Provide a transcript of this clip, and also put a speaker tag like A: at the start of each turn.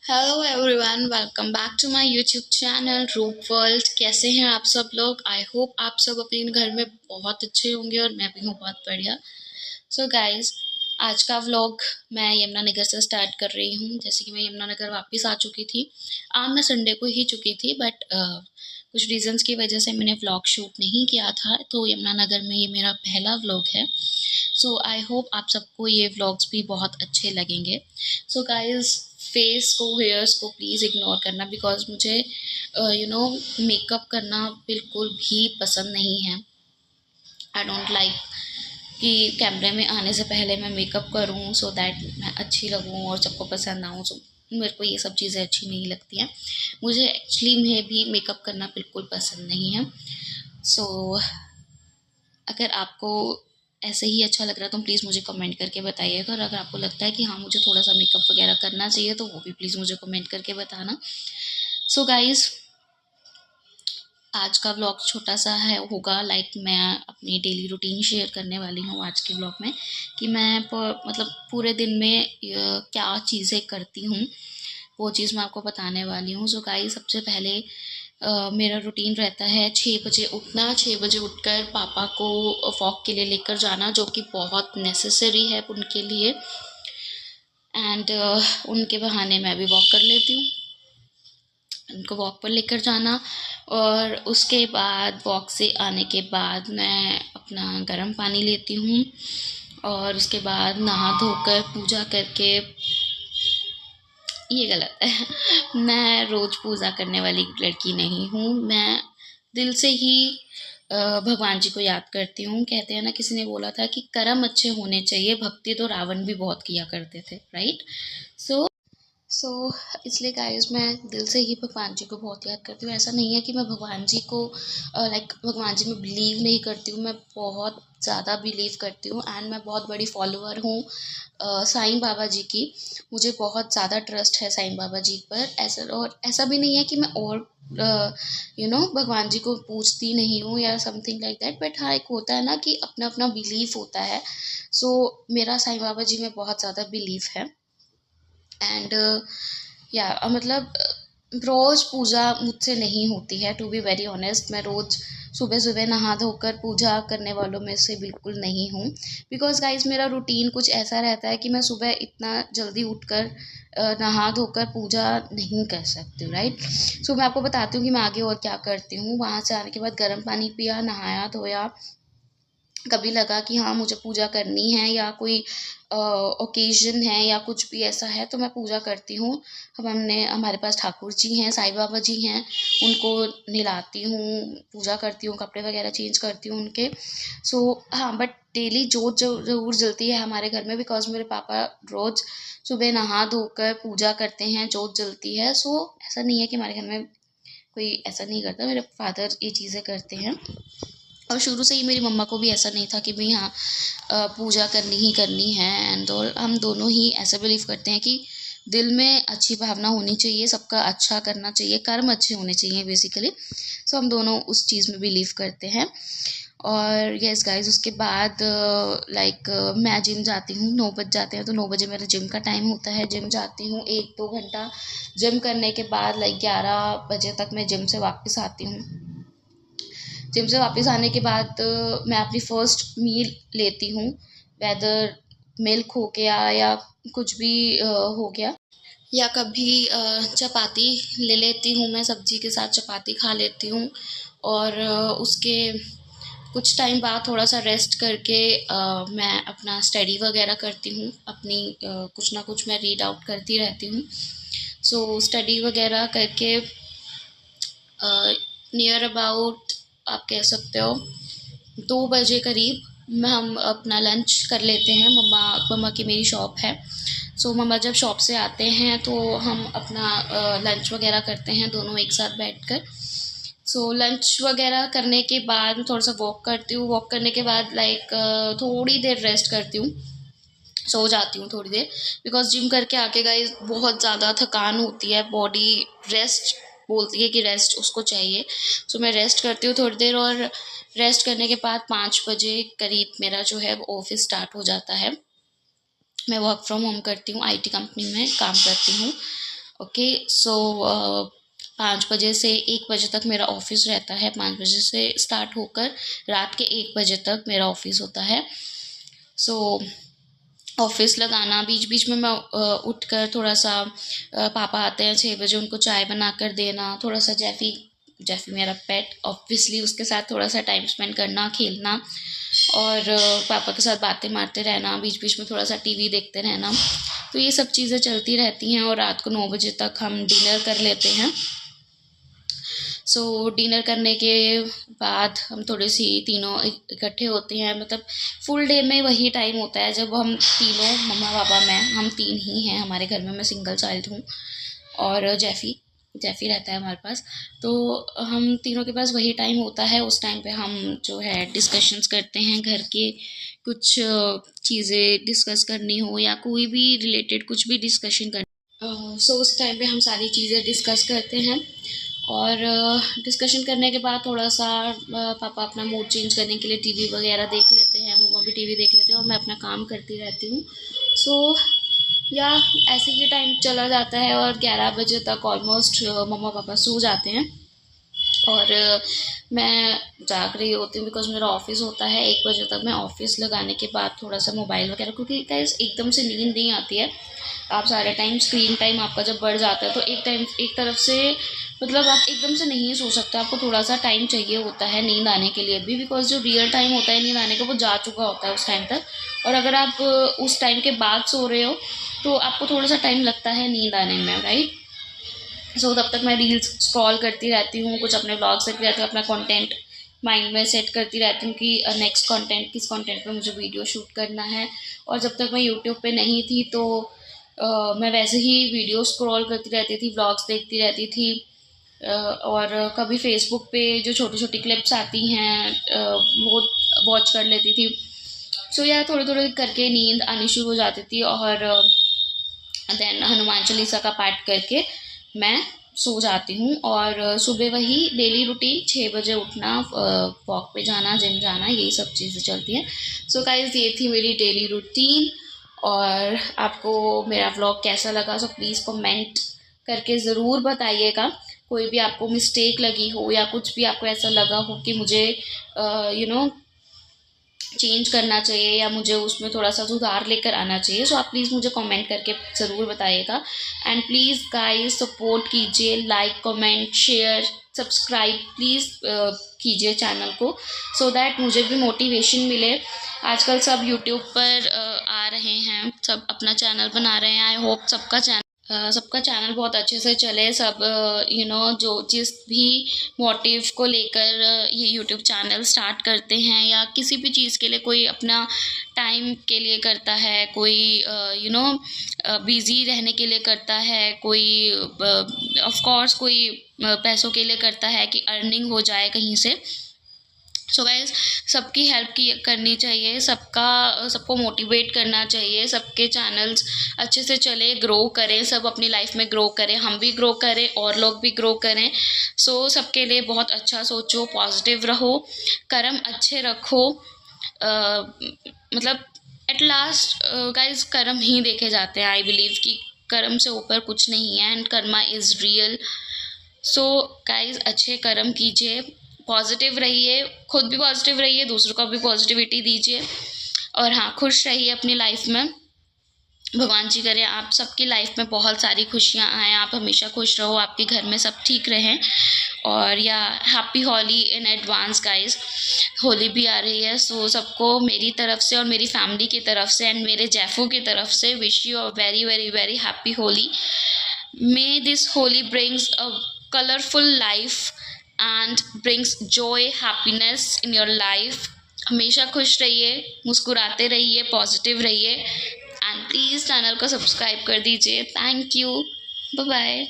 A: Hello everyone, welcome back to my YouTube channel Roop world. कैसे हैं आप सब लोग? आई होप आप सब अपने घर में बहुत अच्छे होंगे और मैं भी हूँ बहुत बढ़िया। सो गाइस, आज का व्लॉग मैं यमुनानगर से स्टार्ट कर रही हूँ। जैसे कि मैं यमुनानगर वापस आ चुकी थी। मैं संडे को ही चुकी थी, बट कुछ रीजंस की वजह से मैंने व्लॉग शूट नहीं किया था। तो यमुनानगर में ये मेरा पहला व्लॉग है। सो आई होप आप सबको ये व्लॉग्स भी बहुत अच्छे लगेंगे। सो गाइस, फेस को, हेयर्स को प्लीज़ इग्नोर करना, बिकॉज मुझे मेकअप करना बिल्कुल भी पसंद नहीं है। आई डोंट लाइक कि कैमरे में आने से पहले मैं मेकअप करूं सो दैट मैं अच्छी लगूं और सबको पसंद आऊं। सो मेरे को ये सब चीज़ें अच्छी नहीं लगती हैं। मुझे एक्चुअली में भी मेकअप करना बिल्कुल पसंद नहीं है। सो अगर आपको ऐसे ही अच्छा लग रहा है तो प्लीज़ मुझे कमेंट करके बताइएगा, और अगर आपको लगता है कि हाँ मुझे थोड़ा सा मेकअप वगैरह करना चाहिए तो वो भी प्लीज़ मुझे कमेंट करके बताना। सो गाइज़, आज का व्लॉग छोटा सा है होगा। लाइक मैं अपनी डेली रूटीन शेयर करने वाली हूँ आज के व्लॉग में, कि मैं मतलब पूरे दिन में क्या चीज़ें करती हूँ, वो चीज़ मैं आपको बताने वाली हूँ। सो गाइस, सबसे पहले मेरा रूटीन रहता है 6 बजे उठना। 6 बजे उठकर पापा को वॉक के लिए लेकर जाना, जो कि बहुत नेसेसरी है उनके लिए। एंड उनके बहाने मैं भी वॉक कर लेती हूँ। उनको वॉक पर लेकर जाना, और उसके बाद वॉक से आने के बाद मैं अपना गर्म पानी लेती हूँ, और उसके बाद नहा धोकर पूजा करके। ये गलत है मैं रोज़ पूजा करने वाली लड़की नहीं हूँ। मैं दिल से ही भगवान जी को याद करती हूँ। कहते हैं ना, किसी ने बोला था कि कर्म अच्छे होने चाहिए, भक्ति तो रावण भी बहुत किया करते थे, राइट? सो इसलिए गाइस, मैं दिल से ही भगवान जी को बहुत याद करती हूँ। ऐसा नहीं है कि मैं भगवान जी को भगवान जी में बिलीव नहीं करती हूँ। मैं बहुत ज़्यादा बिलीव करती हूँ, एंड मैं बहुत बड़ी फॉलोअर हूँ साईं बाबा जी की। मुझे बहुत ज़्यादा ट्रस्ट है साईं बाबा जी पर। ऐसा भी नहीं है कि मैं और भगवान जी को पूछती नहीं हूँ या समथिंग लाइक दैट। बट हाँ, एक होता है ना कि अपना अपना बिलीफ होता है। सो मेरा साईं बाबा जी में बहुत ज़्यादा बिलीफ है। एंड या मतलब रोज़ पूजा मुझसे नहीं होती है, टू बी वेरी ऑनेस्ट। मैं रोज़ सुबह सुबह नहा धोकर पूजा करने वालों में से बिल्कुल नहीं हूँ। बिकॉज गाइज, मेरा रूटीन कुछ ऐसा रहता है कि मैं सुबह इतना जल्दी उठकर नहा धोकर पूजा नहीं कर सकती हूँ, राइट? सो मैं आपको बताती हूँ कि मैं आगे और क्या करती हूँ। वहाँ से आने के बाद गर्म पानी पिया, नहाया धोया। कभी लगा कि हाँ मुझे पूजा करनी है, या कोई ओकेजन है या कुछ भी ऐसा है, तो मैं पूजा करती हूँ। हमारे पास ठाकुर जी हैं, साईं बाबा जी हैं, उनको नहलाती हूँ, पूजा करती हूँ, कपड़े वगैरह चेंज करती हूँ उनके। सो हाँ, बट डेली जोत ज़रूर जलती है हमारे घर में, बिकॉज मेरे पापा रोज़ सुबह नहा धोकर पूजा करते हैं, जोत जलती है। सो ऐसा नहीं है कि हमारे घर में कोई ऐसा नहीं करता। मेरे फादर ये चीज़ें करते हैं, और शुरू से ही मेरी मम्मा को भी ऐसा नहीं था कि भाई हाँ पूजा करनी ही करनी है एंड ऑल। हम दोनों ही ऐसा बिलीव करते हैं कि दिल में अच्छी भावना होनी चाहिए, सबका अच्छा करना चाहिए, कर्म अच्छे होने चाहिए बेसिकली। सो हम दोनों उस चीज़ में बिलीव करते हैं। और यस गाइस, उसके बाद मैं जिम जाती हूँ। 9 बज जाते हैं तो 9 बजे मेरा जिम का टाइम होता है। जिम जाती हूँ 1-2 घंटा। जिम करने के बाद 11 बजे तक मैं जिम से वापस आती हूँ। जिम से वापस आने के बाद मैं अपनी फर्स्ट मील लेती हूँ। वेदर मिल्क हो गया या कुछ भी हो गया, या कभी चपाती ले लेती हूँ। मैं सब्जी के साथ चपाती खा लेती हूँ, और उसके कुछ टाइम बाद थोड़ा सा रेस्ट करके मैं अपना स्टडी वगैरह करती हूँ। अपनी कुछ ना कुछ मैं रीड आउट करती रहती हूँ। सो स्टडी वगैरह करके नियर अबाउट आप कह सकते हो 2 बजे करीब हम अपना लंच कर लेते हैं। मम्मा की मेरी शॉप है। सो मम्मा जब शॉप से आते हैं तो हम अपना लंच वगैरह करते हैं दोनों एक साथ बैठकर। सो लंच वगैरह करने के बाद मैं थोड़ा सा वॉक करती हूँ। वॉक करने के बाद थोड़ी देर रेस्ट करती हूँ, सो जाती हूँ थोड़ी देर। बिकॉज जिम करके आके गाइस बहुत ज़्यादा थकान होती है, बॉडी रेस्ट बोलती है कि रेस्ट उसको चाहिए। सो मैं रेस्ट करती हूँ थोड़ी देर, और रेस्ट करने के बाद 5 बजे करीब मेरा जो है वो ऑफिस स्टार्ट हो जाता है। मैं वर्क फ्रॉम होम करती हूँ, आईटी कंपनी में काम करती हूँ। ओके सो 5 बजे से 1 बजे तक मेरा ऑफिस रहता है। 5 बजे से स्टार्ट होकर रात के 1 बजे तक मेरा ऑफिस होता है। सो ऑफिस लगाना, बीच बीच में मैं उठकर थोड़ा सा पापा आते हैं 6 बजे, उनको चाय बना कर देना, थोड़ा सा जैफ़ी जैफ़ी मेरा पेट ऑब्वियसली, उसके साथ थोड़ा सा टाइम स्पेंड करना, खेलना और पापा के साथ बातें मारते रहना, बीच बीच में थोड़ा सा टीवी देखते रहना। तो ये सब चीज़ें चलती रहती हैं और रात को 9 बजे तक हम डिनर कर लेते हैं। सो डिनर करने के बाद हम थोड़ी सी तीनों इकट्ठे होते हैं। मतलब फुल डे में वही टाइम होता है जब हम तीनों, मम्मा पापा मैं, हम 3 ही हैं हमारे घर में। मैं सिंगल चाइल्ड हूँ और जैफ़ी रहता है हमारे पास। तो हम तीनों के पास वही टाइम होता है। उस टाइम पे हम जो है डिस्कशंस करते हैं, घर के कुछ चीज़ें डिस्कस करनी हो या कोई भी रिलेटेड कुछ भी डिस्कशन करनी। सो उस टाइम पे हम सारी चीज़ें डिस्कस करते हैं और डिस्कशन करने के बाद थोड़ा सा पापा अपना मूड चेंज करने के लिए टीवी वगैरह देख लेते हैं, मम्मा भी टीवी देख लेते हैं और मैं अपना काम करती रहती हूँ। सो या ऐसे ही टाइम चला जाता है और 11 बजे तक ऑलमोस्ट मम्मा पापा सो जाते हैं और मैं जाग रही होती हूँ बिकॉज मेरा ऑफिस होता है 1 बजे तक। मैं ऑफिस लगाने के बाद थोड़ा सा मोबाइल वगैरह, क्योंकि गाइस एकदम से नींद नहीं आती है। आप सारे टाइम स्क्रीन टाइम आपका जब बढ़ जाता है तो एक तरफ से मतलब आप एकदम से नहीं सो सकते, आपको थोड़ा सा टाइम चाहिए होता है नींद आने के लिए भी, बिकॉज जो रियल टाइम होता है नींद आने का वो जा चुका होता है उस टाइम तक। और अगर आप उस टाइम के बाद सो रहे हो तो आपको थोड़ा सा टाइम लगता है नींद आने में, राइट। सो तब तक मैं रील्स स्क्रॉल करती रहती हूँ, कुछ अपने ब्लॉग्स देखती रहती हूँ, अपना कंटेंट माइंड में सेट करती रहती हूँ कि नेक्स्ट कंटेंट किस कंटेंट पे मुझे वीडियो शूट करना है। और जब तक मैं यूट्यूब पे नहीं थी तो मैं वैसे ही वीडियो स्क्रॉल करती रहती थी, व्लॉग्स देखती रहती थी और कभी फेसबुक पे जो छोटी छोटी क्लिप्स आती हैं वो वॉच कर लेती थी। सो यार थोड़ी थोड़ी करके नींद आनी शुरू हो जाती थी और देन हनुमान चालीसा का पाठ करके मैं सो जाती हूँ। और सुबह वही डेली रूटीन 6 बजे उठना, वॉक पे जाना, जिम जाना, यही सब चीज़ें चलती हैं। सो गाइस ये थी मेरी डेली रूटीन। और आपको मेरा व्लॉग कैसा लगा सो प्लीज़ कमेंट करके ज़रूर बताइएगा। कोई भी आपको मिस्टेक लगी हो या कुछ भी आपको ऐसा लगा हो कि मुझे चेंज करना चाहिए या मुझे उसमें थोड़ा सा सुधार लेकर आना चाहिए, सो आप प्लीज़ मुझे कमेंट करके ज़रूर बताइएगा। एंड प्लीज़ गाइस सपोर्ट कीजिए, like comment share subscribe please कीजिए चैनल को, सो दैट मुझे भी मोटिवेशन मिले। आजकल सब यूट्यूब पर आ रहे हैं, सब अपना चैनल बना रहे हैं। आई होप सबका चैनल बहुत अच्छे से चले। सब जो जिस भी मोटिव को लेकर ये यूट्यूब चैनल स्टार्ट करते हैं या किसी भी चीज़ के लिए, कोई अपना टाइम के लिए करता है, कोई बिज़ी रहने के लिए करता है, कोई ऑफ कोर्स कोई पैसों के लिए करता है कि अर्निंग हो जाए कहीं से। सो गाइस सबकी हेल्प करनी चाहिए, सबको मोटिवेट करना चाहिए, सबके चैनल्स अच्छे से चले, ग्रो करें, सब अपनी लाइफ में ग्रो करें, हम भी ग्रो करें और लोग भी ग्रो करें। सो सबके लिए बहुत अच्छा सोचो, पॉजिटिव रहो, कर्म अच्छे रखो। मतलब एट लास्ट गाइस कर्म ही देखे जाते हैं। आई बिलीव कि कर्म से ऊपर कुछ नहीं है and Karma is real. So guys अच्छे कर्म कीजिए, पॉजिटिव रहिए, खुद भी पॉजिटिव रहिए, दूसरों को भी पॉजिटिविटी दीजिए और हाँ खुश रहिए अपनी लाइफ में। भगवान जी करे आप सबकी लाइफ में बहुत सारी खुशियाँ आएँ, आप हमेशा खुश रहो, आपके घर में सब ठीक रहें। और या happy Holi in advance guys, Holi भी आ रही है। सो सबको मेरी तरफ से और मेरी फैमिली की तरफ से एंड मेरे जैफू की तरफ से wish you a very very very happy Holi. May this Holi brings a colorful life and brings joy, happiness in your life. हमेशा खुश रहिए, मुस्कुराते रहिए, पॉजिटिव रहिए एंड प्लीज़ चैनल को सब्सक्राइब कर दीजिए। Thank you, bye bye.